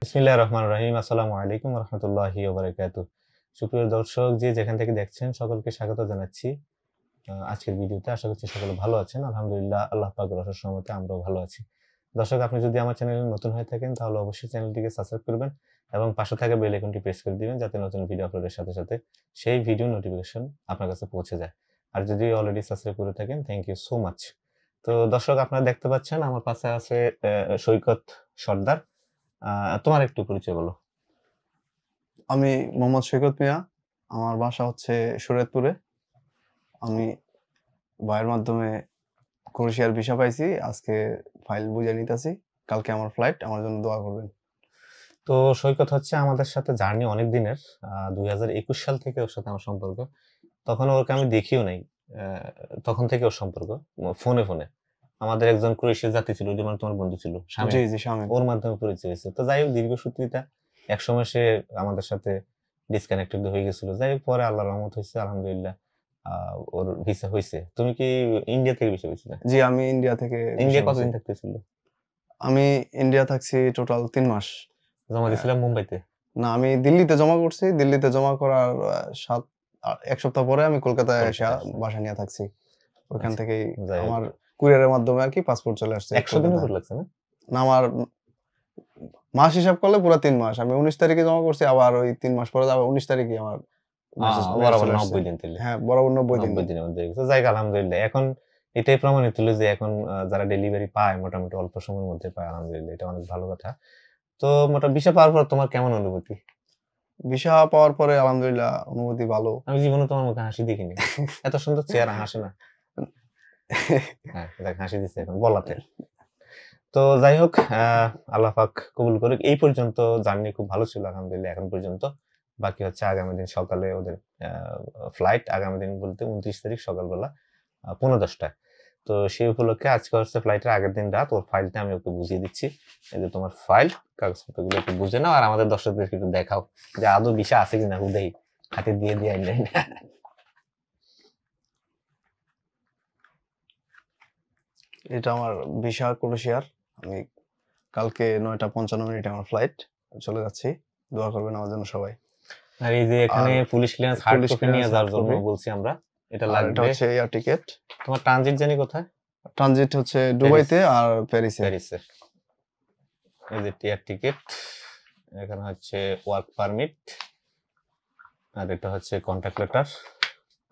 বিসমিল্লাহির রহমানির রহিম। আসসালামু আলাইকুম ওয়া রাহমাতুল্লাহি ওয়া বারাকাতুহু। সুপ্রিয় দর্শক যে যেখান থেকে দেখছেন সকলকে স্বাগত জানাচ্ছি। আজকের ভিডিওতে আশা করছি সকলে ভালো আছেন। আলহামদুলিল্লাহ আল্লাহ পাকের অশেষ রহমতে আমরাও ভালো আছি। দর্শক আপনি যদি আমার চ্যানেলে নতুন হয়ে থাকেন তাহলে অবশ্যই চ্যানেলটিকে সাবস্ক্রাইব করবেন এবং পাশে থাকা বেল আইকনটি প্রেস করে দিবেন যাতে নতুন ভিডিও আপলোডের সাথে সাথে সেই ভিডিও নোটিফিকেশন আপনার কাছে পৌঁছে যায়। আর যদি অলরেডি সাবস্ক্রাইব করে থাকেন থ্যাংক ইউ সো মাচ। তো দর্শক আপনারা দেখতে পাচ্ছেন আমার পাশে আছে সৈকত সর্দার। তোমার একটু পরিচয় বলো। আমি মোহাম্মদ সৈকত মিয়া। আমার বাসা হচ্ছে শরীয়তপুরে। আমি ভাইয়ের মাধ্যমে ক্রোয়েশিয়ার ভিসা পাইছি। আজকে ফাইল বুঝে নিতেছি। কালকে আমার ফ্লাইট, আমার জন্য দোয়া করবেন। তো সৈকত হচ্ছে আমাদের সাথে জার্নি অনেক দিনের। 2021 সাল থেকে ওর সাথে আমার সম্পর্ক। তখন ওকে আমি দেখিও নাই। তখন থেকে ওর সম্পর্ক ফোনে। আমাদের একজন ক্রোয়েশিয়ার যাত্রী ছিল, যে মানে তোমার বন্ধু ছিল, জি, শামীম। জি, শামীম। ওর মাধ্যমে পরিচয় হয়েছে। তো যাই হোক দীর্ঘসূত্রিতা একসময় সে আমাদের সাথে ডিসকানেক্টেড হয়ে গেছিল। যাই হোক পরে আল্লাহর রহমত হয়েছে আলহামদুলিল্লাহ। ওর ভিসা হয়েছে। তুমি কি ইন্ডিয়া থেকে ভিসা পেয়েছিলে? জি, আমি ইন্ডিয়া থেকে ইন্ডিয়া ভিসা কতদিন পাইছি। থাকতেছিল? আমি ইন্ডিয়া থাকছি টোটাল 3 মাস। জমা দিয়েছিলাম মুম্বাইতে। না, আমি দিল্লিতে জমা করছি। দিল্লিতে জমা করার 1 সপ্তাহ পরে আমি কলকাতায় এসে কলকাতায় আসছো। বাসা নিয়ে থাকছি। ওইখান আচ্ছা, থেকেই যাই হোক। আমার কুরিয়ারের মাধ্যমে আরকি পাসপোর্ট চলে আসছে ১০০ দিনের কলকাতায়। উপর লাগছে না? না, আমার মাস হিসাব করলে পুরা ৩ মাস। আমি ১৯ তারিখে জমা করছি, আবার ওই ৩ মাস পরে আবার ১৯ তারিখেই আমার মেসেজ বরাবর চলে আসছে। ৯০ দিন তাইলে। হ্যাঁ, বরাবর ৯০ দিন। ৯০ দিনের মধ্যে হয়ে গেছে। যাই হোক আলহামদুলিল্লাহ। এখন এটাই প্রমাণিত হলো যে এখন যারা ডেলিভারি পায় মোটামুটি অল্প সময়ের মধ্যে পায় আলহামদুলিল্লাহ। এটা অনেক ভালো কথা। তো ভিসা পাওয়ার পর তোমার কেমন অনুভূতি? ভিসা পাওয়ার পরে আলহামদুলিল্লাহ অনুভূতি ভালো। আমি জীবনে তোমার মুখে হাসি দেখিনি। এত সুন্দর চেহারা হাসে না। হ্যাঁ, দেখ হাসি দিচ্ছে এখন বলাতে। তো যাই হোক আল্লাহ পাক কবুল করুক। এই পর্যন্ত জার্নি খুব ভালো ছিল আলহামদুলিল্লাহ এখন পর্যন্ত। বাকি হচ্ছে আগামী দিন সকালে ওদের ফ্লাইট। আগামী দিন বলতে ২৯ তারিখ সকালবেলা ১৫:১০ টায়। তো সেই উপলক্ষে আজকে হচ্ছে ফ্লাইটের আগের দিন রাত। ওর ফাইলটা আমি ওকে বুঝিয়ে দিচ্ছি। এই যে তোমার ফাইল, কাগজপত্রগুলো একটু বুঝে নাও আর আমাদের দর্শকদেরকে একটু দেখাও যে আদৌ ভিসা আছে কিনা হুদাই হাতে দিয়ে আইলে। এটা আমার ভিসা ক্রোয়েশিয়ার। আমি কালকে ৯:৫৫ আমার ফ্লাইট। চলে যাচ্ছি। দোয়া করবেন আমার জন্য সবাই। আর এই যে এখানে আর police clearance hard police copy নিয়ে ক্লিয়ারেন্স যাওয়ার হার্ড জন্য কপি। বলছি আমরা। এটা আর এটা লাগবে। হচ্ছে এয়ার টিকেট। তোমার ট্রানজিট জানি কোথায়? ট্রানজিট হচ্ছে দুবাইতে আর প্যারিসে। প্যারিসে। এই যে এয়ার টিকেট, এখানে হচ্ছে ওয়ার্ক পারমিট, আর এটা হচ্ছে কন্ট্রাক্ট লেটার,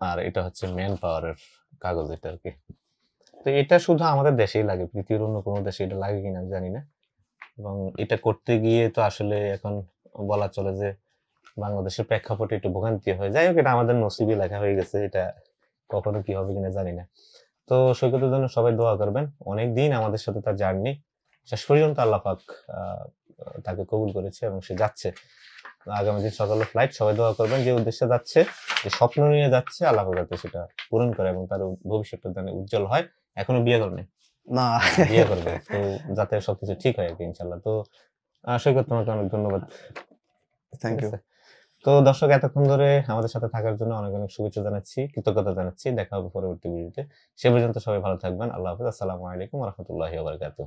আর এটা হচ্ছে ম্যান পাওয়ারের কাগজ এটা আর কি। তো এটা শুধু আমাদের দেশেই লাগে, পৃথিবীর অন্য কোনো দেশে এটা লাগে কিনা আমি জানি না। এবং এটা করতে গিয়ে তো আসলে এখন বলা চলে যে বাংলাদেশের প্রেক্ষাপটে একটু ভোগান্তি হয়। যাই হোক এটা আমাদের নসিবে লেখা হয়ে গেছে, এটা কখনো কি হবে কিনা জানি না। তো সৈকতের জন্য সবাই দোয়া করবেন। অনেকদিন আমাদের সাথে তার জার্নি, শেষ পর্যন্ত আল্লাহ পাক তাকে কবুল করেছে এবং সে যাচ্ছে। আগামী দিন সকালে ফ্লাইট। সবাই দোয়া করবেন যে উদ্দেশ্যে যাচ্ছে, যে স্বপ্ন নিয়ে যাচ্ছে, আল্লাহ পাক যাতে সেটা পূরণ করে এবং তার ভবিষ্যৎটা যেন উজ্জ্বল হয়। এখনো বিয়ে করেনি? না, বিয়ে করবে। তো যাতে সবকিছু ঠিক হয় আরকি ইনশাআল্লাহ। তো সৈকত তোমাকে অনেক ধন্যবাদ। থ্যাংক ঠিক ইউ। আছে? তো দর্শক এতক্ষণ ধরে আমাদের সাথে থাকার জন্য অনেক শুভেচ্ছা জানাচ্ছি, কৃতজ্ঞতা জানাচ্ছি। দেখা হবে পরবর্তী ভিডিওতে। সে পর্যন্ত সবাই ভালো থাকবেন। আল্লাহ হাফেজ। আসসালামু আলাইকুম ওয়া রাহমাতুল্লাহি ওয়া বারাকাতুহু।